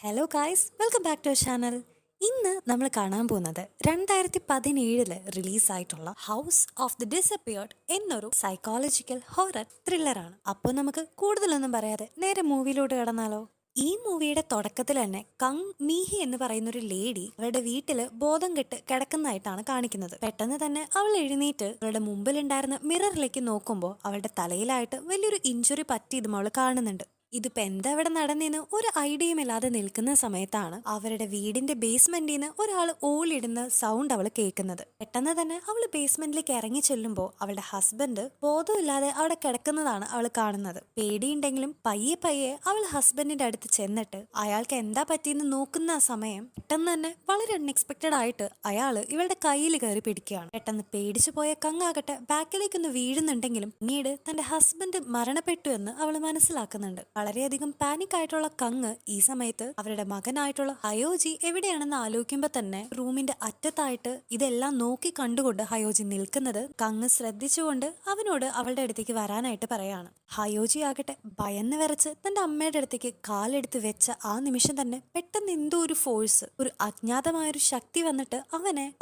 Hello guys, welcome back to our channel. ഇന്ന് നമ്മൾ കാണാൻ പോകുന്നത് 2017 റിലീസായിട്ടുള്ള ഹൗസ് ഓഫ് ദി ഡിസപ്പിയർഡ് എന്നൊരു സൈക്കോളജിക്കൽ ഹൊറർ ത്രില്ലറാണ്. അപ്പോൾ നമുക്ക് കൂടുതലൊന്നും പറയാതെ നേരെ മൂവിയിലോട്ട് കടന്നാലോ. ഈ മൂവിയുടെ തുടക്കത്തിൽ തന്നെ കങ് മീഹി എന്ന് പറയുന്ന ഒരു ലേഡി അവരുടെ വീട്ടില് ബോധം കെട്ട് കിടക്കുന്നതായിട്ടാണ് കാണിക്കുന്നത്. പെട്ടെന്ന് തന്നെ അവൾ എഴുന്നേറ്റ് അവളുടെ മുമ്പിലുണ്ടായിരുന്ന മിററിലേക്ക് നോക്കുമ്പോൾ അവളുടെ തലയിലായിട്ട് വലിയൊരു ഇഞ്ചുറി പറ്റിയതും അവൾ കാണുന്നുണ്ട്. ഇതിപ്പോ എന്താ ഇവിടെ നടന്നേന്ന് ഒരു ഐഡിയയും ഇല്ലാതെ നിൽക്കുന്ന സമയത്താണ് അവരുടെ വീടിന്റെ ബേസ്മെന്റിൽ നിന്ന് ഒരാൾ ഓളിടുന്ന സൗണ്ട് അവൾ കേൾക്കുന്നത്. പെട്ടെന്ന് തന്നെ അവൾ ബേസ്മെന്റിലേക്ക് ഇറങ്ങി ചെല്ലുമ്പോൾ അവളുടെ ഹസ്ബൻഡ് ബോധമില്ലാതെ അവിടെ കിടക്കുന്നതാണ് അവൾ കാണുന്നത്. പേടിയുണ്ടെങ്കിലും പയ്യെ പയ്യെ അവൾ ഹസ്ബൻഡിന്റെ അടുത്ത് ചെന്നിട്ട് അയാൾക്ക് എന്താ പറ്റിയെന്ന് നോക്കുന്ന സമയം പെട്ടെന്ന് തന്നെ വളരെ അൺഎക്സ്പെക്ടഡ് ആയിട്ട് അയാൾ ഇവളുടെ കയ്യിൽ കയറി പിടിക്കുകയാണ്. പെട്ടെന്ന് പേടിച്ചു പോയ കങ്ങാകട്ടെ ബാക്കിലേക്കൊന്ന് വീഴുന്നുണ്ടെങ്കിലും പിന്നീട് തന്റെ ഹസ്ബൻഡ് മരണപ്പെട്ടു എന്ന് അവൾ മനസ്സിലാക്കുന്നുണ്ട്. വളരെയധികം പാനിക് ആയിട്ടുള്ള കങ് ഈ സമയത്ത് അവരുടെ മകനായിട്ടുള്ള ഹയോജി എവിടെയാണെന്ന് ആലോചിക്കുമ്പോ തന്നെ റൂമിന്റെ അറ്റത്തായിട്ട് ഇതെല്ലാം നോക്കി കണ്ടുകൊണ്ട് ഹയോജി നിൽക്കുന്നത് കങ് ശ്രദ്ധിച്ചുകൊണ്ട് അവനോട് അവളുടെ അടുത്തേക്ക് വരാനായിട്ട് പറയാണ്. ഹയോജി ആകട്ടെ ഭയന്ന് വിറച്ച് തന്റെ അമ്മയുടെ അടുത്തേക്ക് കാലെടുത്ത് വെച്ച ആ നിമിഷം തന്നെ പെട്ടെന്ന് എന്തോ ഒരു ഫോഴ്സ്, ഒരു അജ്ഞാതമായൊരു ശക്തി വന്നിട്ട്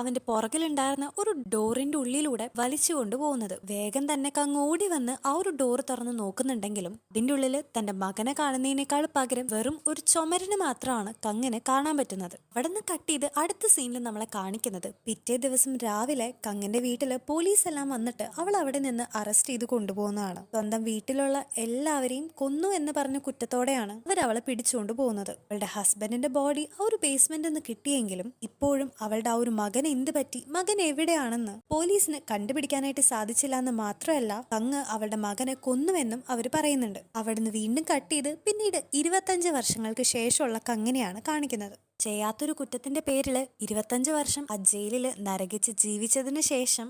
അവന്റെ പുറകിലുണ്ടായിരുന്ന ഒരു ഡോറിന്റെ ഉള്ളിലൂടെ വലിച്ചു കൊണ്ടുപോകുന്നത്. വേഗം തന്നെ കങ് ഓടി വന്ന് ആ ഒരു ഡോർ തുറന്ന് നോക്കുന്നുണ്ടെങ്കിലും ഇതിന്റെ ഉള്ളിൽ തന്റെ മകനെ കാണുന്നതിനേക്കാൾ പകരം വെറും ഒരു ചുമരിന് മാത്രമാണ് കങ്ങിന് കാണാൻ പറ്റുന്നത്. അവിടെ നിന്ന് കട്ട് ചെയ്ത് അടുത്ത സീനിൽ നമ്മളെ കാണിക്കുന്നത് പിറ്റേ ദിവസം രാവിലെ കങ്ങിന്റെ വീട്ടില് പോലീസ് എല്ലാം വന്നിട്ട് അവൾ അവിടെ നിന്ന് അറസ്റ്റ് ചെയ്ത് കൊണ്ടുപോകുന്നതാണ്. സ്വന്തം വീട്ടിലുള്ള എല്ലാവരെയും കൊന്നു എന്ന് പറഞ്ഞ കുറ്റത്തോടെയാണ് അവളെ പിടിച്ചുകൊണ്ട് പോകുന്നത്. അവളുടെ ഹസ്ബൻഡിന്റെ ബോഡി ആ ഒരു ബേസ്മെന്റ് നിന്ന് കിട്ടിയെങ്കിലും ഇപ്പോഴും അവളുടെ ആ ഒരു മകൻ എന്ത് പറ്റി, മകൻ എവിടെയാണെന്ന് പോലീസിന് കണ്ടുപിടിക്കാനായിട്ട് സാധിച്ചില്ല എന്ന് മാത്രമല്ല കങ് അവളുടെ മകനെ കൊന്നുവെന്നും അവർ പറയുന്നുണ്ട്. അവിടുന്ന് വീണ്ടും കട്ട് ചെയ്ത് പിന്നീട് 25 വർഷങ്ങൾക്ക് ശേഷമുള്ള കങ്ങിനെയാണ് കാണിക്കുന്നത്. ചെയ്യാത്തൊരു കുറ്റത്തിന്റെ പേരില് 25 വർഷം ആ ജയിലില് നരകിച്ച് ജീവിച്ചതിന് ശേഷം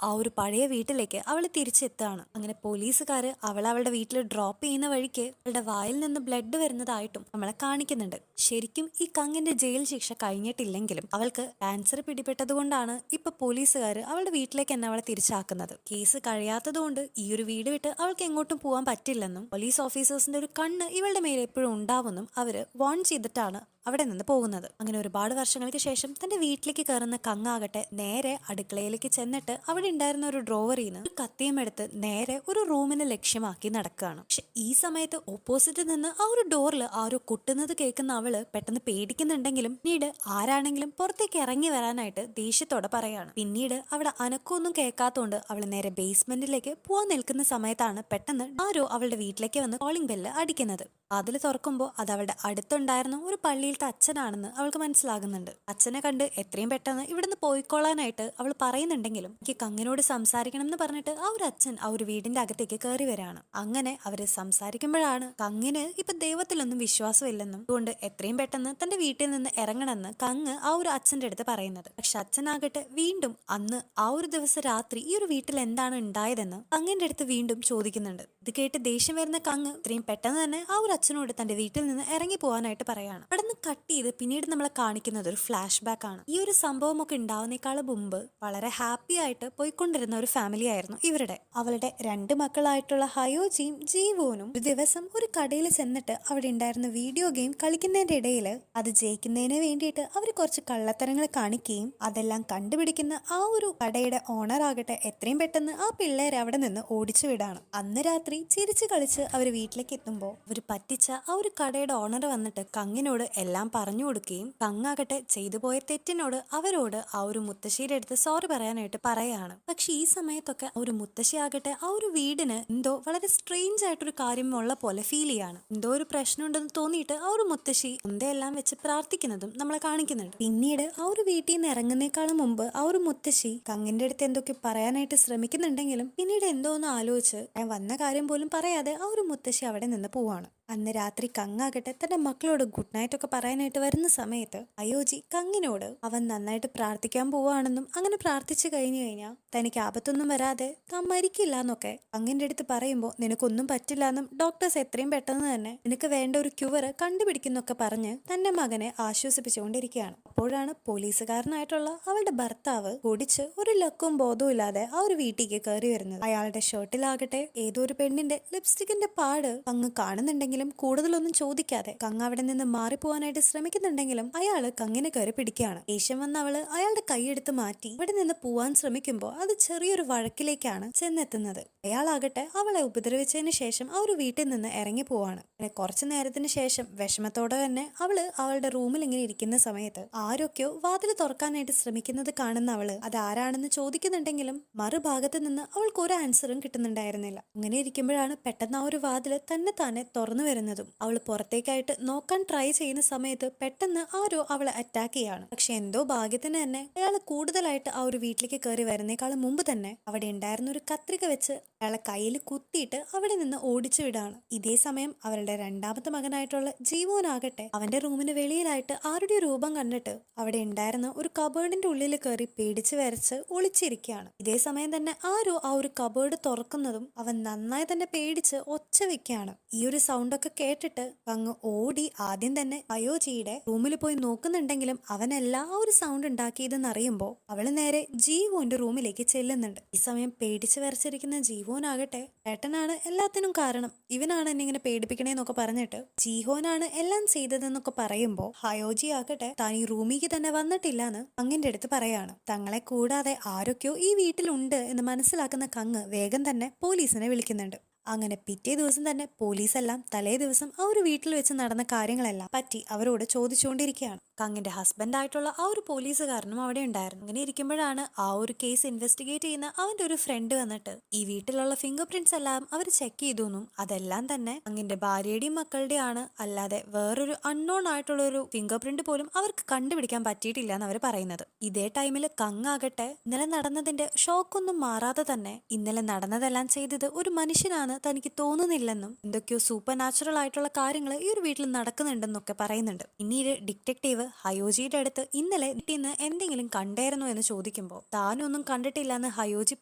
ആ ഒരു പഴയ വീട്ടിലേക്ക് അവൾ തിരിച്ചെത്താണ്. അങ്ങനെ പോലീസുകാര് അവളുടെ വീട്ടിൽ ഡ്രോപ്പ് ചെയ്യുന്ന വഴിക്ക് അവളുടെ വായിൽ നിന്ന് ബ്ലഡ് വരുന്നതായിട്ടും നമ്മളെ കാണിക്കുന്നുണ്ട്. ശരിക്കും ഈ കങ്ങിന്റെ ജയിൽ ശിക്ഷ കഴിഞ്ഞിട്ടില്ലെങ്കിലും അവൾക്ക് ക്യാൻസർ പിടിപെട്ടത് കൊണ്ടാണ് ഇപ്പൊ പോലീസുകാര് അവളുടെ വീട്ടിലേക്ക് തന്നെ അവളെ തിരിച്ചാക്കുന്നത്. കേസ് കഴിയാത്തത് കൊണ്ട് ഈ ഒരു വീട് വിട്ട് അവൾക്ക് എങ്ങോട്ടും പോകാൻ പറ്റില്ലെന്നും പോലീസ് ഓഫീസേഴ്സിന്റെ ഒരു കണ്ണ് ഇവളുടെ മേലെ എപ്പോഴും ഉണ്ടാവുമെന്നും അവര് വാൺ ചെയ്തിട്ടാണ് അവിടെ നിന്ന് പോകുന്നത്. അങ്ങനെ ഒരുപാട് വർഷങ്ങൾക്ക് ശേഷം തന്റെ വീട്ടിലേക്ക് കയറുന്ന കങ്ങാകട്ടെ നേരെ അടുക്കളയിലേക്ക് ചെന്നിട്ട് അവിടെ ഉണ്ടായിരുന്ന ഒരു ഡ്രോവറിൽ നിന്ന് ഒരു കത്തിയും എടുത്ത് നേരെ ഒരു റൂമിനെ ലക്ഷ്യമാക്കി നടക്കുകയാണ്. പക്ഷെ ഈ സമയത്ത് ഓപ്പോസിറ്റ് നിന്ന് ആ ഒരു ഡോറിൽ ആരോ കൊട്ടുന്നത് കേൾക്കുന്ന അവള് പെട്ടെന്ന് പേടിക്കുന്നുണ്ടെങ്കിലും പിന്നീട് ആരാണെങ്കിലും പുറത്തേക്ക് ഇറങ്ങി വരാനായിട്ട് ദേഷ്യത്തോടെ പറയാണ്. പിന്നീട് അവിടെ അനക്കൊന്നും കേൾക്കാത്തോണ്ട് അവൾ നേരെ ബേസ്മെന്റിലേക്ക് പോവാൻ നിൽക്കുന്ന സമയത്താണ് പെട്ടെന്ന് ആരോ അവളുടെ വീട്ടിലേക്ക് വന്ന് കോളിംഗ് ബെല്ല് അടിക്കുന്നത്. അതിൽ തുറക്കുമ്പോൾ അത് അവളുടെ അടുത്തുണ്ടായിരുന്ന ഒരു പള്ളിയിലത്തെ അച്ഛനാണെന്ന് അവൾക്ക് മനസ്സിലാകുന്നുണ്ട്. അച്ഛനെ കണ്ട് എത്രയും പെട്ടെന്ന് ഇവിടുന്ന് പോയിക്കോളാനായിട്ട് അവൾ പറയുന്നുണ്ടെങ്കിലും എനിക്ക് കങ്ങിനോട് സംസാരിക്കണം എന്ന് പറഞ്ഞിട്ട് ആ ഒരു അച്ഛൻ ആ ഒരു വീടിന്റെ അകത്തേക്ക് കയറി വരാണ്. അങ്ങനെ അവര് സംസാരിക്കുമ്പോഴാണ് കങ്ങിന് ഇപ്പൊ ദൈവത്തിലൊന്നും വിശ്വാസമില്ലെന്നും അതുകൊണ്ട് എത്രയും പെട്ടെന്ന് തന്റെ വീട്ടിൽ നിന്ന് ഇറങ്ങണമെന്ന് കങ് ആ ഒരു അച്ഛന്റെ അടുത്ത് പറയുന്നത്. പക്ഷെ അച്ഛനാകട്ടെ വീണ്ടും അന്ന് ആ ഒരു ദിവസം രാത്രി ഈ ഒരു വീട്ടിൽ എന്താണ് ഉണ്ടായതെന്ന് കങ്ങിന്റെ അടുത്ത് വീണ്ടും ചോദിക്കുന്നുണ്ട്. ഇത് കേട്ട് ദേഷ്യം വരുന്ന കങ് ഇത്രയും പെട്ടെന്ന് തന്നെ ആ ഒരു അച്ഛനോട് തന്റെ വീട്ടിൽ നിന്ന് ഇറങ്ങി പോകാനായിട്ട് പറയാണ്. അവിടെ നിന്ന് കട്ട് ചെയ്ത് പിന്നീട് നമ്മളെ കാണിക്കുന്നത് ഒരു ഫ്ലാഷ് ബാക്ക് ആണ്. ഈ ഒരു സംഭവമൊക്കെ ഉണ്ടാവുന്നേക്കാൾ മുമ്പ് വളരെ ഹാപ്പി ആയിട്ട് പോയിക്കൊണ്ടിരുന്ന ഒരു ഫാമിലി ആയിരുന്നു ഇവരുടെ. അവളുടെ 2 മക്കളായിട്ടുള്ള ഹയോജിയും ജീവോനും ഒരു ദിവസം ഒരു കടയിൽ ചെന്നിട്ട് അവിടെ ഉണ്ടായിരുന്ന വീഡിയോ ഗെയിം കളിക്കുന്നതിന്റെ ഇടയിൽ അത് ജയിക്കുന്നതിന് വേണ്ടിയിട്ട് അവർ കുറച്ച് കള്ളത്തരങ്ങൾ കാണിക്കുകയും അതെല്ലാം കണ്ടുപിടിക്കുന്ന ആ ഒരു കടയുടെ ഓണർ ആകട്ടെ എത്രയും പെട്ടെന്ന് ആ പിള്ളേരെ അവിടെ നിന്ന് ഓടിച്ചു വിടാണ്. അന്ന് രാത്രി ചിരിച്ചു കളിച്ച് അവർ വീട്ടിലേക്ക് എത്തുമ്പോൾ അവർ പറ്റിച്ച ആ ഒരു കടയുടെ ഓണർ വന്നിട്ട് കങ്ങിനോട് എല്ലാം പറഞ്ഞു കൊടുക്കുകയും കങ്ങാകട്ടെ ചെയ്തു പോയ തെറ്റിനോട് അവരോട് ആ ഒരു മുത്തശ്ശിയുടെ അടുത്ത് സോറി പറയാനായിട്ട് പറയാണ്. പക്ഷെ ഈ സമയത്തൊക്കെ ആ ഒരു മുത്തശ്ശി ആകട്ടെ ആ ഒരു വീടിന് എന്തോ വളരെ സ്ട്രേഞ്ച് ആയിട്ടൊരു കാര്യം ഉള്ള പോലെ ഫീൽ ചെയ്യാണ്. എന്തോ ഒരു പ്രശ്നം ഉണ്ടെന്ന് തോന്നിയിട്ട് ആ ഒരു മുത്തശ്ശി എന്തെല്ലാം വെച്ച് പ്രാർത്ഥിക്കുന്നതും നമ്മളെ കാണിക്കുന്നുണ്ട്. പിന്നീട് ആ ഒരു വീട്ടിൽ നിന്ന് ഇറങ്ങുന്നേക്കാളും മുമ്പ് ആ ഒരു മുത്തശ്ശി കങ്ങിന്റെ അടുത്ത് എന്തൊക്കെ പറയാനായിട്ട് ശ്രമിക്കുന്നുണ്ടെങ്കിലും പിന്നീട് എന്തോ ഒന്ന് ആലോചിച്ച് വന്ന കാര്യം പോലും പറയാതെ ആ ഒരു മുത്തശ്ശി അവിടെ നിന്ന് പോവാണ്. അന്ന് രാത്രി കങ്ങാകട്ടെ തന്റെ മക്കളോട് ഗുഡ് നൈറ്റ് ഒക്കെ പറയാനായിട്ട് വരുന്ന സമയത്ത് അയോജി കങ്ങിനോട് അവൻ നന്നായിട്ട് പ്രാർത്ഥിക്കാൻ പോവാണെന്നും അങ്ങനെ പ്രാർത്ഥിച്ചു കഴിഞ്ഞു കഴിഞ്ഞാൽ തനിക്ക് ആപത്തൊന്നും വരാതെ താൻ മരിക്കില്ല എന്നൊക്കെ കങ്ങിന്റെ അടുത്ത് പറയുമ്പോൾ നിനക്കൊന്നും പറ്റില്ല എന്നും ഡോക്ടേഴ്സ് എത്രയും പെട്ടെന്ന് തന്നെ നിനക്ക് വേണ്ട ഒരു ക്യൂർ കണ്ടുപിടിക്കുന്നൊക്കെ പറഞ്ഞ് തന്റെ മകനെ ആശ്വസിപ്പിച്ചുകൊണ്ടിരിക്കുകയാണ്. അപ്പോഴാണ് പോലീസുകാരനായിട്ടുള്ള അവളുടെ ഭർത്താവ് കുടിച്ച് ഒരു ലക്കും ബോധവും ഇല്ലാതെ ആ ഒരു വീട്ടിലേക്ക് കയറി വരുന്നത്. അയാളുടെ ഷർട്ടിലാകട്ടെ ഏതോ ഒരു പെണ്ണിന്റെ ലിപ്സ്റ്റിക്കിന്റെ പാട് അങ്ങ് കാണുന്നുണ്ടെങ്കിൽ എന്തെങ്കിലും കൂടുതലൊന്നും ചോദിക്കാതെ കങ് അവിടെ നിന്ന് മാറിപ്പോവാനായിട്ട് ശ്രമിക്കുന്നുണ്ടെങ്കിലും അയാള് കങ്ങിനെ കയറി പിടിക്കുകയാണ്. ദേഷ്യം വന്ന അവള് അയാളുടെ കൈയെടുത്ത് മാറ്റി അവിടെ നിന്ന് പോവാൻ ശ്രമിക്കുമ്പോൾ അത് ചെറിയൊരു വഴക്കിലേക്കാണ് ചെന്നെത്തുന്നത്. അയാളാകട്ടെ അവളെ ഉപദ്രവിച്ചതിന് ശേഷം ആ ഒരു വീട്ടിൽ നിന്ന് ഇറങ്ങി പോവാണ്. പിന്നെ കുറച്ചു നേരത്തിന് ശേഷം വിഷമത്തോടെ തന്നെ അവള് അവളുടെ റൂമിൽ ഇങ്ങനെ ഇരിക്കുന്ന സമയത്ത് ആരൊക്കെയോ വാതിൽ തുറക്കാനായിട്ട് ശ്രമിക്കുന്നത് കാണുന്ന അവള് അത് ആരാണെന്ന് ചോദിക്കുന്നുണ്ടെങ്കിലും മറുഭാഗത്ത് നിന്ന് അവൾക്ക് ഒരു ആൻസറും കിട്ടുന്നുണ്ടായിരുന്നില്ല. അങ്ങനെ ഇരിക്കുമ്പോഴാണ് പെട്ടെന്ന് ആ ഒരു വാതില് തന്നെ തുറന്നു വരുന്നതും അവൾ പുറത്തേക്കായിട്ട് നോക്കാൻ ട്രൈ ചെയ്യുന്ന സമയത്ത് പെട്ടെന്ന് ആരോ അവളെ അറ്റാക്ക് ചെയ്യാണ്. പക്ഷെ എന്തോ ഭാഗ്യത്തിന് തന്നെ അയാൾ കൂടുതലായിട്ട് ആ ഒരു വീട്ടിലേക്ക് കയറി വരുന്നേക്കാളും മുമ്പ് തന്നെ അവിടെ ഉണ്ടായിരുന്ന ഒരു കത്രിക വെച്ച് അയാളെ കയ്യിൽ കുത്തിയിട്ട് അവിടെ നിന്ന് ഓടിച്ചു വിടാണ്. ഇതേ സമയം അവരുടെ രണ്ടാമത്തെ മകനായിട്ടുള്ള ജീവോനാകട്ടെ അവന്റെ റൂമിന് വെളിയിലായിട്ട് ആരുടെ രൂപം കണ്ടിട്ട് അവിടെ ഉണ്ടായിരുന്ന ഒരു കബേർഡിന്റെ ഉള്ളിൽ കയറി പേടിച്ച് വരച്ച് ഒളിച്ചിരിക്കുകയാണ്. ഇതേ സമയം തന്നെ ആരോ ആ ഒരു കബേർഡ് തുറക്കുന്നതും അവൻ നന്നായി തന്നെ പേടിച്ച് ഒച്ച വെക്കുകയാണ്. ഈ ഒരു സൗണ്ട് ഒക്കെ കേട്ടിട്ട് അങ്ങ് ഓടി ആദ്യം തന്നെ അയോജിയുടെ റൂമിൽ പോയി നോക്കുന്നുണ്ടെങ്കിലും അവനല്ല ആ ഒരു സൗണ്ട് ഉണ്ടാക്കിയതെന്ന് അറിയുമ്പോൾ അവള് നേരെ ജീവോന്റെ റൂമിലേക്ക് ചെല്ലുന്നുണ്ട്. ഈ സമയം പേടിച്ച് വരച്ചിരിക്കുന്ന ജീവോനാകട്ടെ ഏട്ടനാണ് എല്ലാത്തിനും കാരണം, ഇവനാണ് എന്നെ ഇങ്ങനെ പേടിപ്പിക്കണേന്നൊക്കെ പറഞ്ഞിട്ട് ജീഹോനാണ് എല്ലാം ചെയ്തതെന്നൊക്കെ പറയുമ്പോൾ ഹയോജി ആകട്ടെ താൻ ഈ റൂമിലേക്ക് തന്നെ വന്നിട്ടില്ലാന്ന് കങ്ങിന്റെ അടുത്ത് പറയാണ്. തങ്ങളെ കൂടാതെ ആരൊക്കെയോ ഈ വീട്ടിലുണ്ട് എന്ന് മനസ്സിലാക്കുന്ന കങ്ങ് വേഗം തന്നെ പോലീസിനെ വിളിക്കുന്നുണ്ട്. അങ്ങനെ പിറ്റേ ദിവസം തന്നെ പോലീസെല്ലാം തലേ ദിവസം ആ ഒരു വീട്ടിൽ വെച്ച് നടന്ന കാര്യങ്ങളെല്ലാം പറ്റി അവരോട് ചോദിച്ചുകൊണ്ടിരിക്കുകയാണ്. കങ്ങിന്റെ ഹസ്ബൻഡ് ആയിട്ടുള്ള ആ ഒരു പോലീസുകാരനും അവിടെ ഉണ്ടായിരുന്നു. അങ്ങനെ ഇരിക്കുമ്പോഴാണ് ആ ഒരു കേസ് ഇൻവെസ്റ്റിഗേറ്റ് ചെയ്യുന്ന അവന്റെ ഒരു ഫ്രണ്ട് വന്നിട്ട് ഈ വീട്ടിലുള്ള ഫിംഗർ പ്രിന്റ്സ് എല്ലാം അവർ ചെക്ക് ചെയ്തു, അതെല്ലാം തന്നെ കങ്ങിന്റെ ഭാര്യയുടെയും മക്കളുടെയും ആണ്, അല്ലാതെ വേറൊരു അൺനോൺ ആയിട്ടുള്ള ഒരു ഫിംഗർ പ്രിന്റ് പോലും അവർക്ക് കണ്ടുപിടിക്കാൻ പറ്റിയിട്ടില്ല എന്ന് അവർ പറയുന്നത്. ഇതേ ടൈമിൽ കങ് ആകട്ടെ ഇന്നലെ നടന്നതിന്റെ ഷോക്കൊന്നും മാറാതെ തന്നെ ഇന്നലെ നടന്നതെല്ലാം ചെയ്തത് ഒരു മനുഷ്യനാണ് തനിക്ക് തോന്നുന്നില്ലെന്നും എന്തൊക്കെയോ സൂപ്പർ നാച്ചുറൽ ആയിട്ടുള്ള കാര്യങ്ങൾ ഈ ഒരു വീട്ടിൽ നടക്കുന്നുണ്ടെന്നൊക്കെ പറയുന്നുണ്ട്. പിന്നീട് ഡിറ്റക്റ്റീവ് ഹയോജിയുടെ അടുത്ത് ഇന്നലെ വീട്ടിന്ന് എന്തെങ്കിലും കണ്ടായിരുന്നോ എന്ന് ചോദിക്കുമ്പോൾ താനൊന്നും കണ്ടിട്ടില്ല എന്ന് ഹയോജി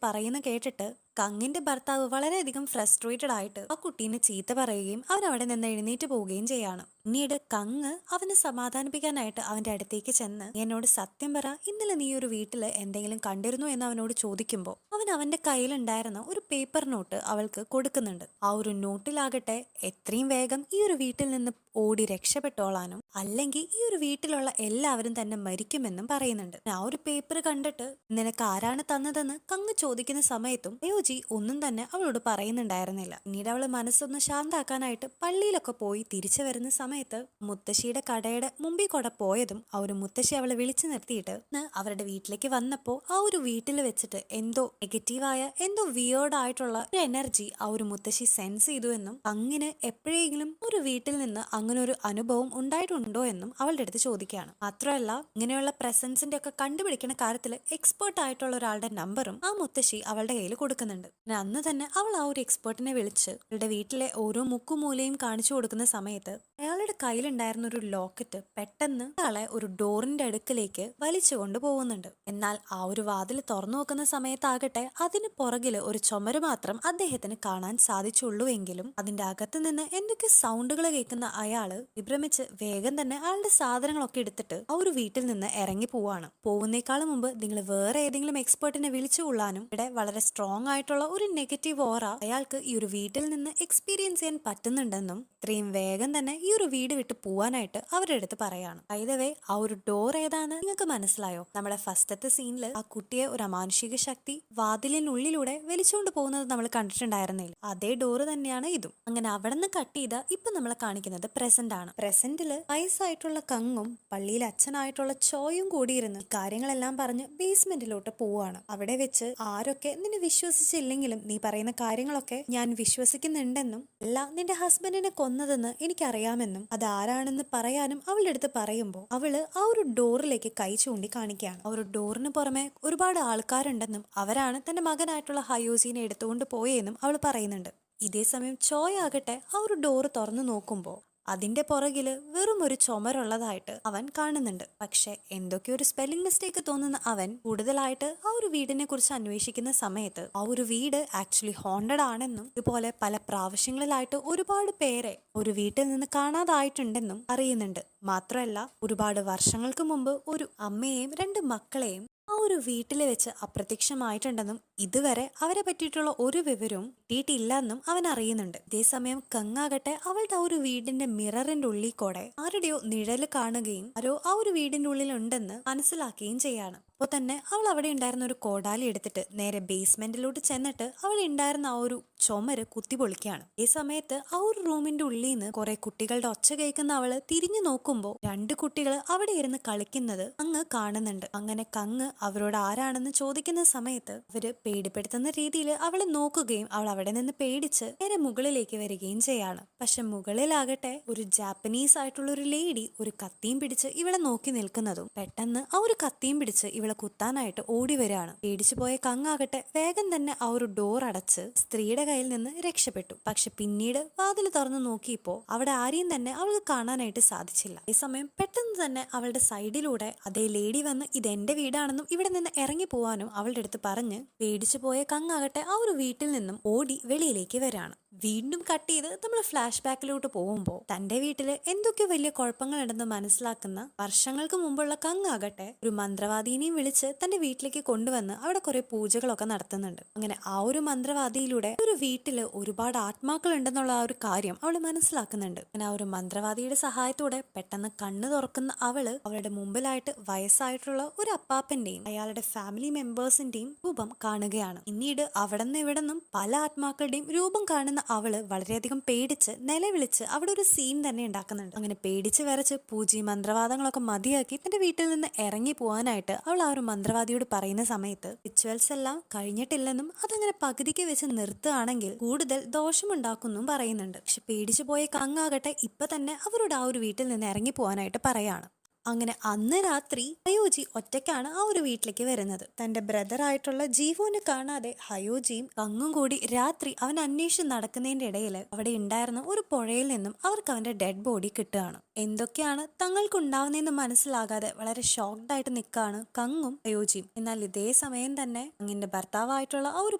പറയുന്ന കേട്ടിട്ട് കങ്ങിന്റെ ഭർത്താവ് വളരെയധികം ഫ്രസ്ട്രേറ്റഡ് ആയിട്ട് ആ കുട്ടീനെ ചീത്ത പറയുകയും അവൻ അവിടെ നിന്ന് എഴുന്നേറ്റ് പോവുകയും ചെയ്യാണ്. പിന്നീട് കങ്ങ് അവനെ സമാധാനിപ്പിക്കാനായിട്ട് അവന്റെ അടുത്തേക്ക് ചെന്ന് എന്നോട് സത്യം പറ, ഇന്നലെ നീ ഒരു വീട്ടില് എന്തെങ്കിലും കണ്ടിരുന്നു എന്ന് അവനോട് ചോദിക്കുമ്പോൾ അവൻ അവന്റെ കയ്യിലുണ്ടായിരുന്ന ഒരു പേപ്പർ നോട്ട് അവൾക്ക് കൊടുക്കുന്നുണ്ട്. ആ ഒരു നോട്ടിലാകട്ടെ എത്രയും വേഗം ഈ ഒരു വീട്ടിൽ നിന്ന് ഓടി രക്ഷപ്പെട്ടോളാനും അല്ലെങ്കിൽ ഈ ഒരു വീട്ടിലുള്ള എല്ലാവരും തന്നെ മരിക്കുമെന്നും പറയുന്നുണ്ട്. ആ ഒരു പേപ്പർ കണ്ടിട്ട് നിനക്ക് ആരാണ് തന്നതെന്ന് കങ്ങ് ചോദിക്കുന്ന സമയത്തും അയോജി ഒന്നും തന്നെ അവളോട് പറയുന്നുണ്ടായിരുന്നില്ല. പിന്നീട് അവള് മനസ്സൊന്ന് ശാന്താക്കാനായിട്ട് പള്ളിയിലൊക്കെ പോയി തിരിച്ചു വരുന്ന സമയത്ത് മുത്തശ്ശിയുടെ കടയുടെ മുമ്പിൽ കൂടെ പോയതും ആ ഒരു മുത്തശ്ശി അവളെ വിളിച്ചു നിർത്തിയിട്ട് അവരുടെ വീട്ടിലേക്ക് വന്നപ്പോൾ ആ ഒരു വീട്ടിൽ വെച്ചിട്ട് എന്തോ നെഗറ്റീവായ എന്തോ വിയേർഡ് ആയിട്ടുള്ള ഒരു എനർജി ആ ഒരു മുത്തശ്ശി സെൻസ് ചെയ്തു എന്നും കങ്ങിന് എപ്പോഴെങ്കിലും ഒരു വീട്ടിൽ നിന്ന് അങ്ങനെ ഒരു അനുഭവം ഉണ്ടായിട്ടുണ്ടോ എന്നും അവളുടെ അടുത്ത് ചോദിക്കുകയാണ്. മാത്രമല്ല ഇങ്ങനെയുള്ള പ്രസൻസിന്റെ ഒക്കെ കണ്ടുപിടിക്കുന്ന കാര്യത്തിൽ എക്സ്പേർട്ട് ആയിട്ടുള്ള ഒരാളുടെ നമ്പറും ആ മുത്തശ്ശി അവളുടെ കയ്യിൽ കൊടുക്കുന്നുണ്ട്. അന്ന് തന്നെ അവൾ ആ ഒരു എക്സ്പേർട്ടിനെ വിളിച്ച് അവളുടെ വീട്ടിലെ ഓരോ മുക്കുമൂലയും കാണിച്ചു കൊടുക്കുന്ന സമയത്ത് അയാളുടെ കയ്യിലുണ്ടായിരുന്ന ഒരു ലോക്കറ്റ് പെട്ടെന്ന് അയാളെ ഒരു ഡോറിന്റെ അടുക്കിലേക്ക് വലിച്ചു കൊണ്ടുപോകുന്നുണ്ട്. എന്നാൽ ആ ഒരു വാതിൽ തുറന്നു നോക്കുന്ന സമയത്താകട്ടെ അതിന് പുറകില് ഒരു ചുമര് മാത്രം അദ്ദേഹത്തിന് കാണാൻ സാധിച്ചുള്ളൂ. എങ്കിലും അതിന്റെ അകത്ത് നിന്ന് എന്തൊക്കെ സൗണ്ടുകൾ കേൾക്കുന്ന അയാള് വിഭ്രമിച്ച് വേഗം തന്നെ അയാളുടെ സാധനങ്ങളൊക്കെ എടുത്തിട്ട് ആ ഒരു വീട്ടിൽ നിന്ന് ഇറങ്ങി പോവാണ്. പോകുന്നേക്കാളും മുമ്പ് നിങ്ങൾ വേറെ ഏതെങ്കിലും എക്സ്പേർട്ടിനെ വിളിച്ചു കൊള്ളാനും ഇവിടെ വളരെ സ്ട്രോങ് ആയിട്ടുള്ള ഒരു നെഗറ്റീവ് ഓറ അയാൾക്ക് ഈ ഒരു വീട്ടിൽ നിന്ന് എക്സ്പീരിയൻസ് ചെയ്യാൻ പറ്റുന്നുണ്ടെന്നും ഇത്രയും വേഗം തന്നെ ഈ ഒരു വീട് വിട്ട് പോവാനായിട്ട് അവരുടെ അടുത്ത് പറയാണ്. വേ ആ ഒരു ഡോർ ഏതാണ് നിങ്ങൾക്ക് മനസ്സിലായോ? നമ്മുടെ ഫസ്റ്റത്തെ സീനില് ആ കുട്ടിയെ ഒരു അമാനുഷിക ശക്തി വാതിലിനുള്ളിലൂടെ വലിച്ചുകൊണ്ട് പോകുന്നത് നമ്മൾ കണ്ടിട്ടുണ്ടായിരുന്നില്ല. അതേ ഡോറ് തന്നെയാണ് ഇതും. അങ്ങനെ അവിടെ നിന്ന് കട്ട് ചെയ്ത ഇപ്പൊ നമ്മളെ കാണിക്കുന്നത് പ്രസന്റ് ആണ്. പ്രസന്റില് വയസ്സായിട്ടുള്ള കങ്ങും പള്ളിയിൽ അച്ഛനായിട്ടുള്ള ചോയും കൂടിയിരുന്ന് കാര്യങ്ങളെല്ലാം പറഞ്ഞ് ബേസ്മെന്റിലോട്ട് പോവാണ്. അവിടെ വെച്ച് ആരൊക്കെ നിന്നെ വിശ്വസിച്ചില്ലെങ്കിലും നീ പറയുന്ന കാര്യങ്ങളൊക്കെ ഞാൻ വിശ്വസിക്കുന്നുണ്ടെന്നും അല്ല നിന്റെ ഹസ്ബൻഡിനെ കൊന്നതെന്ന് എനിക്കറിയാമെന്നും അത് ആരാണെന്ന് പറയാനും അവളുടെ അടുത്ത് പറയുമ്പോൾ അവള് ആ ഒരു ഡോറിലേക്ക് കൈ ചൂണ്ടി കാണിക്കുകയാണ്. ആ ഒരു ഡോറിന് പുറമെ ഒരുപാട് ആൾക്കാരുണ്ടെന്നും അവരാണ് തന്റെ മകനായിട്ടുള്ള ഹയോസിനെ എടുത്തുകൊണ്ട് പോയെന്നും അവൾ പറയുന്നുണ്ട്. ഇതേ സമയം ചോയ് ആകട്ടെ ആ ഒരു ഡോറ് തുറന്നു നോക്കുമ്പോൾ അതിന്റെ പുറകില് വെറും ഒരു ചുമരുള്ളതായിട്ട് അവൻ കാണുന്നുണ്ട്. പക്ഷെ എന്തൊക്കെ ഒരു സ്പെല്ലിംഗ് മിസ്റ്റേക്ക് തോന്നുന്ന അവൻ കൂടുതലായിട്ട് ആ ഒരു വീടിനെ കുറിച്ച് അന്വേഷിക്കുന്ന സമയത്ത് ആ ഒരു വീട് ആക്ച്വലി ഹോണ്ടഡ് ആണെന്നും ഇതുപോലെ പല പ്രാവശ്യങ്ങളിലായിട്ട് ഒരുപാട് പേരെ ഒരു വീട്ടിൽ നിന്ന് കാണാതായിട്ടുണ്ടെന്നും അറിയുന്നുണ്ട്. മാത്രമല്ല ഒരുപാട് വർഷങ്ങൾക്ക് മുമ്പ് ഒരു അമ്മയെയും രണ്ട് മക്കളെയും ആ ഒരു വീട്ടിൽ വെച്ച് അപ്രത്യക്ഷമായിട്ടുണ്ടെന്നും ഇതുവരെ അവരെ പറ്റിയിട്ടുള്ള ഒരു വിവരവും കിട്ടിയിട്ടില്ലെന്നും അവൻ അറിയുന്നുണ്ട്. ഇതേസമയം കങ്ങാകട്ടെ അവളുടെ ആ ഒരു വീടിന്റെ മിററിന്റെ ഉള്ളിൽ കൂടെ ആരുടെയോ നിഴല് കാണുകയും ആരോ ആ ഒരു വീടിന്റെ ഉള്ളിൽ ഉണ്ടെന്ന് മനസ്സിലാക്കുകയും ചെയ്യാണ്. അപ്പോൾ തന്നെ അവൾ അവിടെ ഉണ്ടായിരുന്ന ഒരു കോടാലി എടുത്തിട്ട് നേരെ ബേസ്മെന്റിലോട്ട് ചെന്നിട്ട് അവിടെ ഉണ്ടായിരുന്ന ആ ഒരു ചുമര് കുത്തിപൊളിക്കുകയാണ്. ഈ സമയത്ത് ആ ഒരു റൂമിന്റെ ഉള്ളിൽ നിന്ന് കുറെ കുട്ടികളുടെ ഒച്ച കേൾക്കുന്ന അവള് തിരിഞ്ഞു നോക്കുമ്പോൾ 2 കുട്ടികൾ അവിടെ ഇരുന്ന് കളിക്കുന്നത് കങ്ങ് കാണുന്നുണ്ട്. അങ്ങനെ കങ്ങ് അവരോട് ആരാണെന്ന് ചോദിക്കുന്ന സമയത്ത് അവര് പേടിപ്പെടുത്തുന്ന രീതിയിൽ അവളെ നോക്കുകയും അവൾ അവിടെ നിന്ന് പേടിച്ച് നേരെ മുകളിലേക്ക് വരികയും ചെയ്യാണ്. പക്ഷെ മുകളിലാകട്ടെ ഒരു ജാപ്പനീസ് ആയിട്ടുള്ള ഒരു ലേഡി ഒരു കത്തിയും പിടിച്ച് ഇവളെ നോക്കി നിൽക്കുന്നതും പെട്ടെന്ന് ആ ഒരു കത്തിയും പിടിച്ച് ഇവളെ കുത്താനായിട്ട് ഓടി വരികയാണ്. പേടിച്ചു പോയ കങ്ങാകട്ടെ വേഗം തന്നെ ആ ഒരു ഡോർ അടച്ച് സ്ത്രീയുടെ കയ്യിൽ നിന്ന് രക്ഷപ്പെട്ടു. പക്ഷെ പിന്നീട് വാതിൽ തുറന്നു നോക്കിയപ്പോ അവിടെ ആരെയും തന്നെ അവൾക്ക് കാണാനായിട്ട് സാധിച്ചില്ല. ഈ സമയം പെട്ടെന്ന് തന്നെ അവളുടെ സൈഡിലൂടെ അതേ ലേഡി വന്ന് ഇതെന്റെ വീടാണെന്നും ഇവിടെ നിന്ന് ഇറങ്ങി പോവാനും അവളുടെ അടുത്ത് പറഞ്ഞ് പേടിച്ചു പോയ കങ്ങാകട്ടെ ആ ഒരു വീട്ടിൽ നിന്നും ഓടി വെളിയിലേക്ക് വരാണ്. വീണ്ടും കട്ട് ചെയ്ത് നമ്മൾ ഫ്ലാഷ് ബാക്കിലോട്ട് പോകുമ്പോൾ തന്റെ വീട്ടില് എന്തൊക്കെ വലിയ കുഴപ്പങ്ങളുണ്ടെന്ന് മനസ്സിലാക്കുന്ന വർഷങ്ങൾക്ക് മുമ്പുള്ള കങ്ങാകട്ടെ ഒരു മന്ത്രവാദിനെയും വിളിച്ച് തന്റെ വീട്ടിലേക്ക് കൊണ്ടുവന്ന് അവിടെ കുറെ പൂജകളൊക്കെ നടത്തുന്നുണ്ട്. അങ്ങനെ ആ ഒരു മന്ത്രവാദിയിലൂടെ ഒരു വീട്ടില് ഒരുപാട് ആത്മാക്കൾ ഉണ്ടെന്നുള്ള ആ ഒരു കാര്യം അവള് മനസ്സിലാക്കുന്നുണ്ട്. അങ്ങനെ ആ ഒരു മന്ത്രവാദിയുടെ സഹായത്തോടെ പെട്ടെന്ന് കണ്ണു തുറക്കുന്ന അവളുടെ മുമ്പിലായിട്ട് വയസ്സായിട്ടുള്ള ഒരു അപ്പാപ്പന്റെയും അയാളുടെ ഫാമിലി മെമ്പേഴ്സിന്റെയും രൂപം കാണുകയാണ്. പിന്നീട് അവിടെ നിന്ന് ഇവിടെ നിന്നും പല ആത്മാക്കളുടെയും രൂപം കാണുന്ന അവള് വളരെയധികം പേടിച്ച് നിലവിളിച്ച് അവിടെ ഒരു സീൻ തന്നെ ഉണ്ടാക്കുന്നുണ്ട്. അങ്ങനെ പേടിച്ച് വരച്ച് പൂജി മന്ത്രവാദങ്ങളൊക്കെ മതിയാക്കി തന്റെ വീട്ടിൽ നിന്ന് ഇറങ്ങി പോകാനായിട്ട് അവൾ ആ ഒരു മന്ത്രവാദിയോട് പറയുന്ന സമയത്ത് റിച്വൽസ് എല്ലാം കഴിഞ്ഞിട്ടില്ലെന്നും അതങ്ങനെ പകുതിക്ക് വെച്ച് നിർത്തുകയാണെങ്കിൽ കൂടുതൽ ദോഷമുണ്ടാക്കുന്നും പറയുന്നുണ്ട്. പക്ഷെ പേടിച്ചു പോയ കങ്ങാകട്ടെ ഇപ്പൊ തന്നെ അവരോട് ആ ഒരു വീട്ടിൽ നിന്ന് ഇറങ്ങി പോകാനായിട്ട് പറയാണ്. അങ്ങനെ അന്ന് രാത്രി ഹയോജി ഒറ്റയ്ക്കാണ് ആ ഒരു വീട്ടിലേക്ക് വരുന്നത്. തന്റെ ബ്രദർ ആയിട്ടുള്ള ജീവോനെ കാണാതെ ഹയോജിയും കങ്ങും കൂടി രാത്രി അവൻ അന്വേഷിച്ച് നടക്കുന്നതിന്റെ ഇടയിൽ അവിടെ ഉണ്ടായിരുന്ന ഒരു പുഴയിൽ നിന്നും അവർക്ക് അവന്റെ ഡെഡ് ബോഡി കിട്ടുകയാണ്. എന്തൊക്കെയാണ് തങ്ങൾക്കുണ്ടാവുന്നതെന്ന് മനസ്സിലാകാതെ വളരെ ഷോക്ക്ഡ് ആയിട്ട് നിൽക്കുകയാണ് കങ്ങും ഹയോജിയും. എന്നാൽ ഇതേ സമയം തന്നെ കങ്ങിന്റെ ഭർത്താവായിട്ടുള്ള ആ ഒരു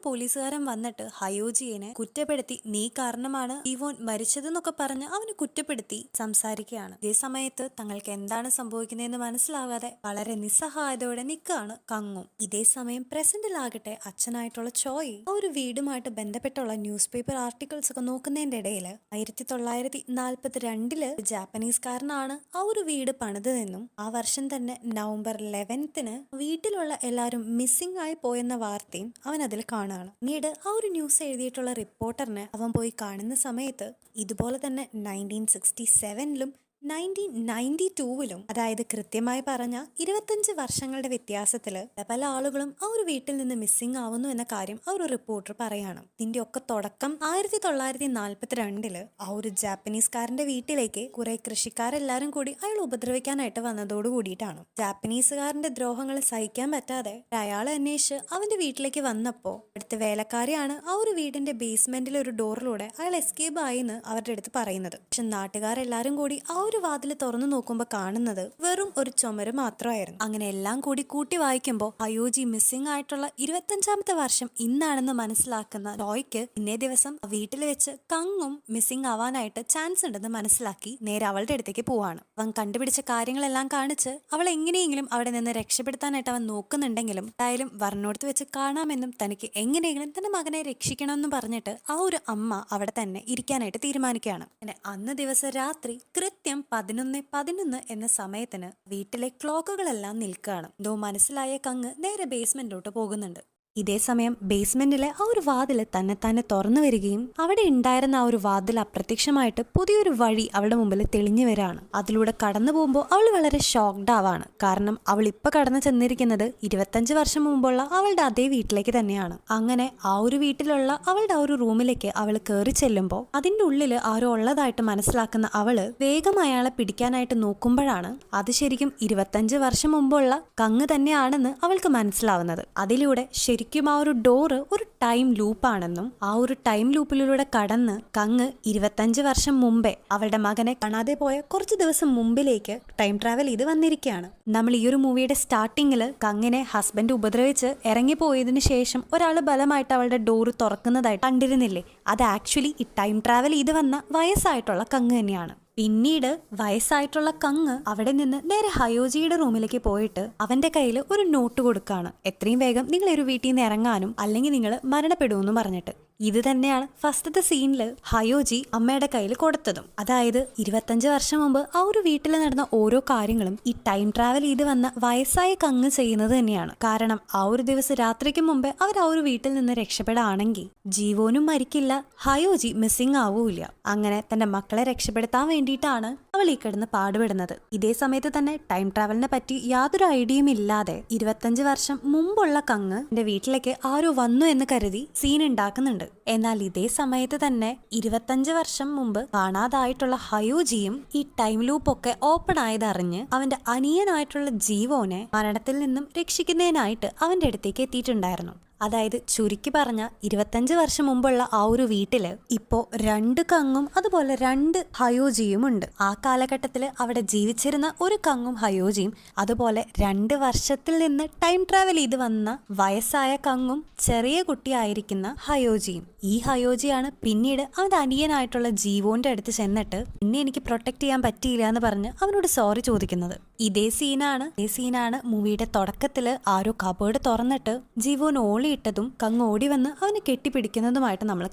പോലീസുകാരൻ വന്നിട്ട് ഹയോജിയെ കുറ്റപ്പെടുത്തി നീ കാരണമാണ് ജീവോൻ മരിച്ചതെന്നൊക്കെ പറഞ്ഞ് അവന് കുറ്റപ്പെടുത്തി സംസാരിക്കുകയാണ്. ഇതേ സമയത്ത് തങ്ങൾക്ക് എന്താണ് സംഭവിക്കുന്നതെന്ന് മനസ്സിലാകാതെ വളരെ നിസ്സഹായതയോടെ നിൽക്കുകയാണ് കങ്ങും. ഇതേ സമയം പ്രസന്റിലാകട്ടെ അച്ഛനായിട്ടുള്ള ചോയ് ആ ഒരു വീടുമായിട്ട് ബന്ധപ്പെട്ടുള്ള ന്യൂസ് പേപ്പർ ആർട്ടിക്കിൾസ് ഒക്കെ നോക്കുന്നതിന്റെ ഇടയിൽ 1942 ജാപ്പനീസുകാരനാണ് ആ ഒരു വീട് പണിതെന്നും ആ വർഷം തന്നെ നവംബർ 11 വീട്ടിലുള്ള എല്ലാവരും മിസ്സിംഗ് ആയി പോയെന്ന വാർത്തയും അവൻ അതിൽ കാണുകയാണ്. പിന്നീട് ആ ഒരു ന്യൂസ് എഴുതിയിട്ടുള്ള റിപ്പോർട്ടറിനെ അവൻ പോയി കാണുന്ന സമയത്ത് ഇതുപോലെ തന്നെ 1967 1992 അതായത് കൃത്യമായി പറഞ്ഞ 25 വർഷങ്ങളുടെ വ്യത്യാസത്തില് പല ആളുകളും ആ ഒരു വീട്ടിൽ നിന്ന് മിസ്സിംഗ് ആവുന്നു എന്ന കാര്യം ആ ഒരു റിപ്പോർട്ടർ പറയാണ്. ഇതിന്റെ ഒക്കെ തുടക്കം 1942 ആ ഒരു ജാപ്പനീസുകാരന്റെ വീട്ടിലേക്ക് കുറെ കൃഷിക്കാരെല്ലാരും കൂടി അയാൾ ഉപദ്രവിക്കാനായിട്ട് വന്നതോട് കൂടിയിട്ടാണ്. ജാപ്പനീസുകാരന്റെ ദ്രോഹങ്ങൾ സഹിക്കാൻ പറ്റാതെ അയാളെ അന്വേഷിച്ച് അവന്റെ വീട്ടിലേക്ക് വന്നപ്പോ അടുത്ത വേലക്കാരിയാണ് ആ ഒരു വീടിന്റെ ബേസ്മെന്റിലെ ഒരു ഡോറിലൂടെ അയാൾ എസ്കേപ്പ് ആയി എന്ന് അവരുടെ അടുത്ത് പറയുന്നത്. പക്ഷെ നാട്ടുകാരെല്ലാരും കൂടി ആ ഒരു വാതിൽ തുറന്നു നോക്കുമ്പോൾ കാണുന്നത് വെറും ഒരു ചുമര് മാത്രമായിരുന്നു. അങ്ങനെ എല്ലാം കൂടി കൂട്ടി വായിക്കുമ്പോൾ ഹയോജി മിസ്സിംഗ് ആയിട്ടുള്ള 25ാമത്തെ വർഷം ഇന്നാണെന്ന് മനസ്സിലാക്കുന്ന റോയ്ക്ക് ഇന്നേ ദിവസം വീട്ടിൽ വെച്ച് കങ്ങും മിസ്സിംഗ് ആവാനായിട്ട് ചാൻസ് ഉണ്ടെന്ന് മനസ്സിലാക്കി നേരെ അവളുടെ അടുത്തേക്ക് പോവാണ്. അവൻ കണ്ടുപിടിച്ച കാര്യങ്ങളെല്ലാം കാണിച്ച് അവളെ എങ്ങനെയെങ്കിലും അവിടെ നിന്ന് രക്ഷപ്പെടുത്താനായിട്ട് അവൻ നോക്കുന്നുണ്ടെങ്കിലും എന്തായാലും വർണ്ണോടത്ത് വെച്ച് കാണാമെന്നും തനിക്ക് എങ്ങനെയെങ്കിലും തന്റെ മകനെ രക്ഷിക്കണമെന്നും പറഞ്ഞിട്ട് ആ ഒരു അമ്മ അവിടെ തന്നെ ഇരിക്കാനായിട്ട് തീരുമാനിക്കുകയാണ്. അങ്ങനെ അന്ന് ദിവസം രാത്രി കൃത്യം 11:11 എന്ന സമയത്തിന് വീട്ടിലെ ക്ലോക്കുകളെല്ലാം നിൽക്കുകയാണ്. എന്തോ മനസ്സിലായ കങ്ങ് നേരെ ബേസ്മെന്റിലോട്ട് പോകുന്നുണ്ട്. ഇതേ സമയം ബേസ്മെന്റിലെ ആ ഒരു വാതിൽ തന്നെ തുറന്നു വരികയും അവിടെ ഉണ്ടായിരുന്ന ആ ഒരു വാതിൽ അപ്രത്യക്ഷമായിട്ട് പുതിയൊരു വഴി അവളുടെ മുമ്പിൽ തെളിഞ്ഞു വരാണ്. അതിലൂടെ കടന്നു പോകുമ്പോൾ അവൾ വളരെ ഷോക്ക്ഡ് ആവാണ്. കാരണം അവൾ ഇപ്പൊ കടന്നു ചെന്നിരിക്കുന്നത് 25 വർഷം മുമ്പുള്ള അവളുടെ അതേ വീട്ടിലേക്ക് തന്നെയാണ്. അങ്ങനെ ആ ഒരു വീട്ടിലുള്ള അവളുടെ ആ ഒരു റൂമിലേക്ക് അവൾ കയറി ചെല്ലുമ്പോൾ അതിന്റെ ഉള്ളിൽ ആരോ ഉള്ളതായിട്ട് മനസ്സിലാക്കുന്ന അവള് വേഗം അയാളെ പിടിക്കാനായിട്ട് നോക്കുമ്പോഴാണ് അത് ശരിക്കും 25 വർഷം മുമ്പുള്ള കങ്ങ് തന്നെയാണെന്ന് അവൾക്ക് മനസ്സിലാവുന്നത്. അതിലൂടെ ശരിക്കും ആ ഒരു ഡോറ് ഒരു ടൈം ലൂപ്പാണെന്നും ആ ഒരു ടൈം ലൂപ്പിലൂടെ കടന്ന് കങ്ങ് 25 വർഷം മുമ്പേ അവളുടെ മകനെ കാണാതെ പോയ കുറച്ച് ദിവസം മുമ്പിലേക്ക് ടൈം ട്രാവൽ ചെയ്ത് വന്നിരിക്കുകയാണ്. നമ്മൾ ഈ ഒരു മൂവിയുടെ സ്റ്റാർട്ടിങ്ങിൽ കങ്ങിനെ ഹസ്ബൻഡ് ഉപദ്രവിച്ച് ഇറങ്ങിപ്പോയതിനു ശേഷം ഒരാൾ ബലമായിട്ട് അവളുടെ ഡോറ് തുറക്കുന്നതായിട്ട് കണ്ടിരുന്നില്ലേ? അത് ആക്ച്വലി ഈ ടൈം ട്രാവൽ ചെയ്ത് വന്ന വയസ്സായിട്ടുള്ള കങ്ങ് തന്നെയാണ്. പിന്നീട് വയസ്സായിട്ടുള്ള കങ് അവിടെ നിന്ന് നേരെ ഹയോജിയുടെ റൂമിലേക്ക് പോയിട്ട് അവന്റെ കയ്യിൽ ഒരു നോട്ട് കൊടുക്കാണ്. എത്രയും വേഗം നിങ്ങൾ ഒരു വീട്ടിൽ നിന്ന് ഇറങ്ങാനും അല്ലെങ്കിൽ നിങ്ങൾ മരണപ്പെടുമെന്നും പറഞ്ഞിട്ട്. ഇത് തന്നെയാണ് ഫസ്റ്റത്തെ സീനിൽ ഹയോജി അമ്മയുടെ കയ്യിൽ കൊടുത്തതും. അതായത് 25 വർഷം മുമ്പ് ആ ഒരു വീട്ടിൽ നടന്ന ഓരോ കാര്യങ്ങളും ഈ ടൈം ട്രാവൽ ചെയ്ത് വന്ന വയസ്സായ കങ് ചെയ്യുന്നത് തന്നെയാണ്. കാരണം ആ ഒരു ദിവസം രാത്രിക്ക് മുമ്പേ അവർ ആ ഒരു വീട്ടിൽ നിന്ന് രക്ഷപ്പെടാണെങ്കിൽ ജീവോനും മരിക്കില്ല, ഹയോജി മിസ്സിംഗ് ആവൂല. അങ്ങനെ തന്റെ മക്കളെ രക്ഷപ്പെടുത്താൻ വേണ്ടിയിട്ടാണ് അവൾ ഈ കിടന്ന് പാടുപെടുന്നത്. ഇതേ സമയത്ത് തന്നെ ടൈം ട്രാവലിനെ പറ്റി യാതൊരു ഐഡിയയും ഇല്ലാതെ 25 വർഷം മുമ്പുള്ള കങ് എന്റെ വീട്ടിലേക്ക് ആരോ വന്നു എന്ന് കരുതി സീൻ ഉണ്ടാക്കുന്നുണ്ട്. എന്നാൽ ഇതേ സമയത്ത് തന്നെ 25 വർഷം മുമ്പ് കാണാതായിട്ടുള്ള ഹയോജിയും ഈ ടൈം ലൂപ്പൊക്കെ ഓപ്പൺ ആയതറിഞ്ഞ് അവന്റെ അനിയനായിട്ടുള്ള ജീവോനെ മരണത്തിൽ നിന്നും രക്ഷിക്കുന്നതിനായിട്ട് അവന്റെ അടുത്തേക്ക് എത്തിയിട്ടുണ്ടായിരുന്നു. അതായത് ചുരുക്കി പറഞ്ഞ 25 വർഷം മുമ്പുള്ള ആ ഒരു വീട്ടില് ഇപ്പോ 2 കങ്ങും അതുപോലെ 2 ഹയോജിയും ഉണ്ട്. ആ കാലഘട്ടത്തിൽ അവിടെ ജീവിച്ചിരുന്ന ഒരു കങ്ങും ഹയോജിയും അതുപോലെ 2 വർഷത്തിൽ നിന്ന് ടൈം ട്രാവൽ ചെയ്ത് വന്ന വയസ്സായ കങ്ങും ചെറിയ കുട്ടിയായിരിക്കുന്ന ഹയോജിയും. ഈ ഹയോജിയാണ് പിന്നീട് അവന്റെ അനിയനായിട്ടുള്ള ജീവോന്റെ അടുത്ത് ചെന്നിട്ട് എന്നെ എനിക്ക് പ്രൊട്ടക്ട് ചെയ്യാൻ പറ്റിയില്ല എന്ന് പറഞ്ഞ് അവനോട് സോറി ചോദിക്കുന്നത്. ഇതേ സീനാണ് മൂവിയുടെ തുടക്കത്തില് ആരോ കബേർഡ് തുറന്നിട്ട് ജീവോൻ ഓളിയിട്ടതും കങ് ഓടി വന്ന് അവനെ കെട്ടിപ്പിടിക്കുന്നതുമായിട്ട് നമ്മൾ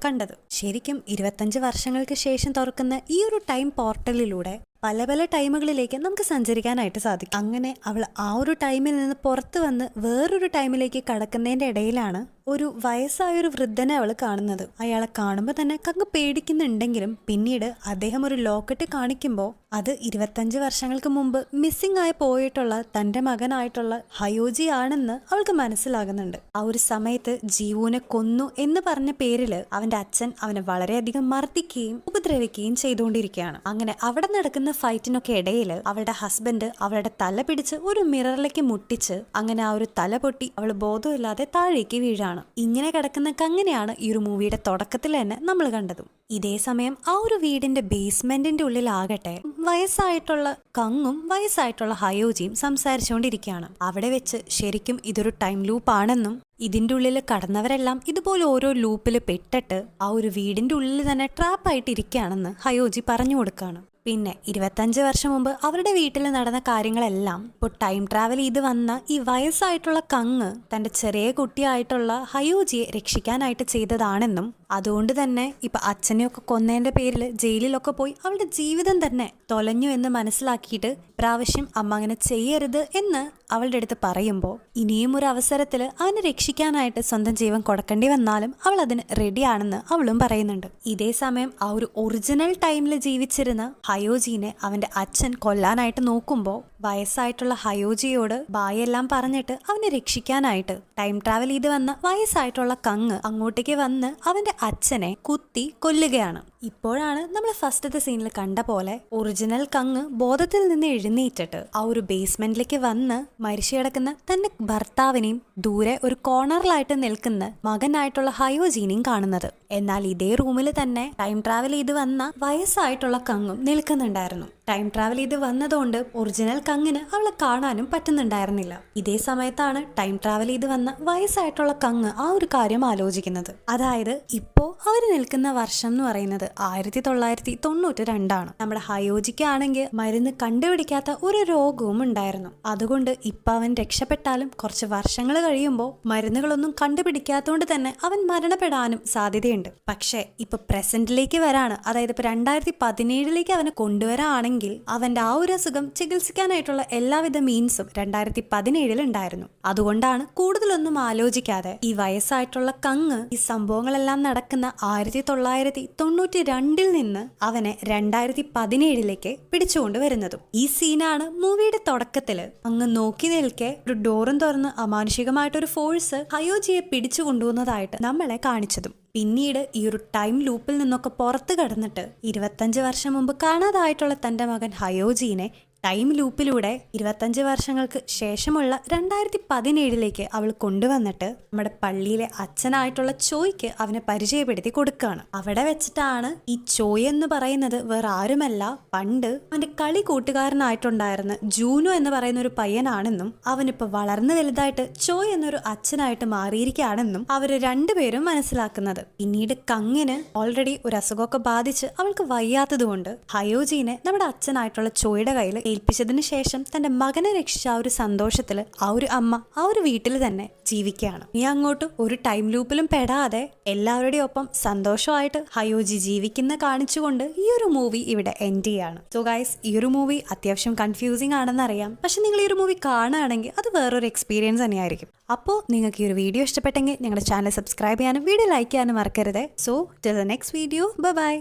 കണ്ടത്. ശരിക്കും 25 വർഷങ്ങൾക്ക് ശേഷം തുറക്കുന്ന ഈ ഒരു ടൈം പോർട്ടലിലൂടെ പല പല ടൈമുകളിലേക്ക് നമുക്ക് സഞ്ചരിക്കാനായിട്ട് സാധിക്കും. അങ്ങനെ അവൾ ആ ഒരു ടൈമിൽ നിന്ന് പുറത്തു വന്ന് വേറൊരു ടൈമിലേക്ക് കടക്കുന്നതിന്റെ ഇടയിലാണ് ഒരു വയസ്സായൊരു വൃദ്ധനെ അവൾ കാണുന്നത്. അയാളെ കാണുമ്പോൾ തന്നെ കങ്ങ് പേടിക്കുന്നുണ്ടെങ്കിലും പിന്നീട് അദ്ദേഹം ഒരു ലോക്കറ്റ് കാണിക്കുമ്പോൾ അത് 25 വർഷങ്ങൾക്ക് മുമ്പ് മിസ്സിംഗ് ആയി പോയിട്ടുള്ള തന്റെ മകനായിട്ടുള്ള ഹയോജി ആണെന്ന് അവൾക്ക് മനസ്സിലാകുന്നുണ്ട്. ആ ഒരു സമയത്ത് ജീവൂനെ കൊന്നു എന്ന് പറഞ്ഞ പേരില് അവന്റെ അച്ഛൻ അവനെ വളരെയധികം മർദ്ദിക്കുകയും ഉപദ്രവിക്കുകയും ചെയ്തുകൊണ്ടിരിക്കുകയാണ്. അങ്ങനെ അവിടെ നടക്കുന്ന ഫൈറ്റിനൊക്കെ ഇടയിൽ അവളുടെ ഹസ്ബൻഡ് അവളുടെ തല പിടിച്ച് ഒരു മിററിലേക്ക് മുട്ടിച്ച് അങ്ങനെ ആ ഒരു തല പൊട്ടി അവൾ ബോധമില്ലാതെ താഴേക്ക് വീഴാണ്. ഇങ്ങനെ കിടക്കുന്ന കങ്ങനെയാണ് ഈ ഒരു മൂവിയുടെ തുടക്കത്തിൽ തന്നെ നമ്മൾ കണ്ടതും. ഇതേ സമയം ആ ഒരു വീടിന്റെ ബേസ്മെന്റിന്റെ ഉള്ളിലാകട്ടെ വയസ്സായിട്ടുള്ള കങ്ങും വയസ്സായിട്ടുള്ള ഹയോജിയും സംസാരിച്ചുകൊണ്ടിരിക്കുകയാണ്. അവിടെ വെച്ച് ശരിക്കും ഇതൊരു ടൈം ലൂപ്പ് ആണെന്നും ഇതിന്റെ ഉള്ളിൽ കടന്നവരെല്ലാം ഇതുപോലെ ഓരോ ലൂപ്പിൽ പെട്ടിട്ട് ആ ഒരു വീടിന്റെ ഉള്ളിൽ തന്നെ ട്രാപ്പായിട്ട് ഇരിക്കുകയാണെന്ന് ഹയോജി പറഞ്ഞു കൊടുക്കുകയാണ്. പിന്നെ 25 വർഷം മുമ്പ് അവരുടെ വീട്ടിൽ നടന്ന കാര്യങ്ങളെല്ലാം ഇപ്പോൾ ടൈം ട്രാവൽ ചെയ്ത് വന്ന ഈ വയസ്സായിട്ടുള്ള കങ് തന്റെ ചെറിയ കുട്ടിയായിട്ടുള്ള ഹയോജിയെ രക്ഷിക്കാനായിട്ട് ചെയ്തതാണെന്നും അതുകൊണ്ട് തന്നെ ഇപ്പൊ അച്ഛനെയൊക്കെ കൊന്നതിന്റെ പേരിൽ ജയിലിലൊക്കെ പോയി അവളുടെ ജീവിതം തന്നെ തൊലഞ്ഞു എന്ന് മനസ്സിലാക്കിയിട്ട് പ്രാവശ്യം അമ്മ അങ്ങനെ ചെയ്യരുത് എന്ന് അവളുടെ അടുത്ത് പറയുമ്പോൾ ഇനിയും ഒരു അവസരത്തിൽ അവനെ രക്ഷിക്കാനായിട്ട് സ്വന്തം ജീവൻ കൊടുക്കേണ്ടി വന്നാലും അവൾ അതിന് റെഡിയാണെന്ന് അവളും പറയുന്നുണ്ട്. ഇതേ സമയം ആ ഒരു ഒറിജിനൽ ടൈമിൽ ജീവിച്ചിരുന്ന ഹയോജിനെ അവന്റെ അച്ഛൻ കൊല്ലാനായിട്ട് നോക്കുമ്പോൾ വയസ്സായിട്ടുള്ള ഹയോജിയോട് ബായെല്ലാം പറഞ്ഞിട്ട് അവനെ രക്ഷിക്കാനായിട്ട് ടൈം ട്രാവൽ ചെയ്ത് വന്ന വയസ്സായിട്ടുള്ള കങ് അങ്ങോട്ടേക്ക് വന്ന് അവന്റെ അച്ഛനെ കുത്തി കൊല്ലുകയാണ്. ഇപ്പോഴാണ് നമ്മൾ ഫസ്റ്റത്തെ സീനിൽ കണ്ട പോലെ ഒറിജിനൽ കങ് ബോധത്തിൽ നിന്ന് എഴുന്നേറ്റിട്ട് ആ ഒരു ബേസ്മെന്റിലേക്ക് വന്ന് മരിച്ചു കിടക്കുന്ന തന്റെ ഭർത്താവിനെയും ദൂരെ ഒരു കോർണറിലായിട്ട് നിൽക്കുന്ന മകനായിട്ടുള്ള ഹയോജിനെയും കാണുന്നത്. എന്നാൽ ഇതേ റൂമിൽ തന്നെ ടൈം ട്രാവൽ ചെയ്ത് വന്ന വയസ്സായിട്ടുള്ള കങ്ങും നിൽക്കുന്നുണ്ടായിരുന്നു. ടൈം ട്രാവൽ ചെയ്ത് വന്നതുകൊണ്ട് ഒറിജിനൽ കങ്ങിന് അവളെ കാണാനും പറ്റുന്നുണ്ടായിരുന്നില്ല. ഇതേ സമയത്താണ് ടൈം ട്രാവൽ ചെയ്ത് വന്ന വയസ്സായിട്ടുള്ള കങ് ആ ഒരു കാര്യം ആലോചിക്കുന്നത്. അതായത് ഇപ്പോ അവർ നിൽക്കുന്ന വർഷം എന്ന് പറയുന്നത് 1992 നമ്മുടെ ഹയോജിക്കാണെങ്കിൽ മരുന്ന് കണ്ടുപിടിക്കാത്ത ഒരു രോഗവും ഉണ്ടായിരുന്നു. അതുകൊണ്ട് ഇപ്പൊ അവൻ രക്ഷപ്പെട്ടാലും കുറച്ച് വർഷങ്ങൾ കഴിയുമ്പോൾ മരുന്നുകളൊന്നും കണ്ടുപിടിക്കാത്തതുകൊണ്ട് തന്നെ അവൻ മരണപ്പെടാനും സാധ്യതയുണ്ട്. പക്ഷെ ഇപ്പൊ പ്രസന്റിലേക്ക് വരാണ്, അതായത് ഇപ്പൊ 2017 അവനെ കൊണ്ടുവരാണെങ്കിൽ അവന്റെ ആ ഒരു അസുഖം ചികിത്സിക്കാനായിട്ടുള്ള എല്ലാവിധ മീൻസും 2017 ഉണ്ടായിരുന്നു. അതുകൊണ്ടാണ് കൂടുതലൊന്നും ആലോചിക്കാതെ ഈ വയസ്സായിട്ടുള്ള കങ് ഈ സംഭവങ്ങളെല്ലാം നടക്കുന്ന 1992 നിന്ന് അവനെ 2017 പിടിച്ചുകൊണ്ട് വരുന്നതും. ഈ സീനാണ് മൂവിയുടെ തുടക്കത്തില് അങ്ങ് നോക്കി നിൽക്കെ ഒരു ഡോറും തുറന്ന് അമാനുഷികമായിട്ടൊരു ഫോഴ്സ് ഹയോജിയെ പിടിച്ചു കൊണ്ടുവന്നതായിട്ട് നമ്മളെ കാണിച്ചതും. പിന്നീട് ഈ ഒരു ടൈം ലൂപ്പിൽ നിന്നൊക്കെ പുറത്തു കടന്നിട്ട് 25 വർഷം മുമ്പ് കാണാതായിട്ടുള്ള തന്റെ മകൻ ഹയോജിനെ ടൈം ലൂപ്പിലൂടെ 25 വർഷങ്ങൾക്ക് ശേഷമുള്ള 2017 അവൾ കൊണ്ടുവന്നിട്ട് നമ്മുടെ പള്ളിയിലെ അച്ഛനായിട്ടുള്ള ചോയ്ക്ക് അവനെ പരിചയപ്പെടുത്തി കൊടുക്കുകയാണ്. അവിടെ വെച്ചിട്ടാണ് ഈ ചോയ് എന്ന് പറയുന്നത് വേറെ ആരുമല്ല, പണ്ട് അവന്റെ കളി കൂട്ടുകാരനായിട്ടുണ്ടായിരുന്ന ജൂനോ എന്ന് പറയുന്ന ഒരു പയ്യനാണെന്നും അവനിപ്പോ വളർന്നു വലുതായിട്ട് ചോയ് എന്നൊരു അച്ഛനായിട്ട് മാറിയിരിക്കുകയാണെന്നും അവര് രണ്ടുപേരും മനസ്സിലാക്കുന്നത്. പിന്നീട് കങ്ങിന് ഓൾറെഡി ഒരു അസുഖമൊക്കെ ബാധിച്ച് അവൾക്ക് വയ്യാത്തതുകൊണ്ട് ഹയോജീനെ നമ്മുടെ അച്ഛനായിട്ടുള്ള ചോയുടെ കയ്യിൽ ഏൽപ്പിച്ചതിന് ശേഷം തന്റെ മകനെ രക്ഷിച്ച ആ ഒരു സന്തോഷത്തില് ആ ഒരു അമ്മ ആ ഒരു വീട്ടിൽ തന്നെ ജീവിക്കുകയാണ്. ഇനി അങ്ങോട്ട് ഒരു ടൈം ലൂപ്പിലും പെടാതെ എല്ലാവരുടെയും ഒപ്പം സന്തോഷമായിട്ട് ഹയോജി ജീവിക്കുന്ന കാണിച്ചുകൊണ്ട് ഈ ഒരു മൂവി ഇവിടെ എൻഡ് ചെയ്യാണ്. സോ ഗൈസ്, ഈ ഒരു മൂവി അത്യാവശ്യം കൺഫ്യൂസിംഗ് ആണെന്ന് അറിയാം, പക്ഷെ നിങ്ങൾ ഈ ഒരു മൂവി കാണുകയാണെങ്കിൽ അത് വേറൊരു എക്സ്പീരിയൻസ് തന്നെയായിരിക്കും. അപ്പോൾ നിങ്ങൾക്ക് ഈ ഒരു വീഡിയോ ഇഷ്ടപ്പെട്ടെങ്കിൽ ഞങ്ങളുടെ ചാനൽ സബ്സ്ക്രൈബ് ചെയ്യാനും വീഡിയോ ലൈക്ക് ചെയ്യാനും മറക്കരുത്. So till the next video, bye bye.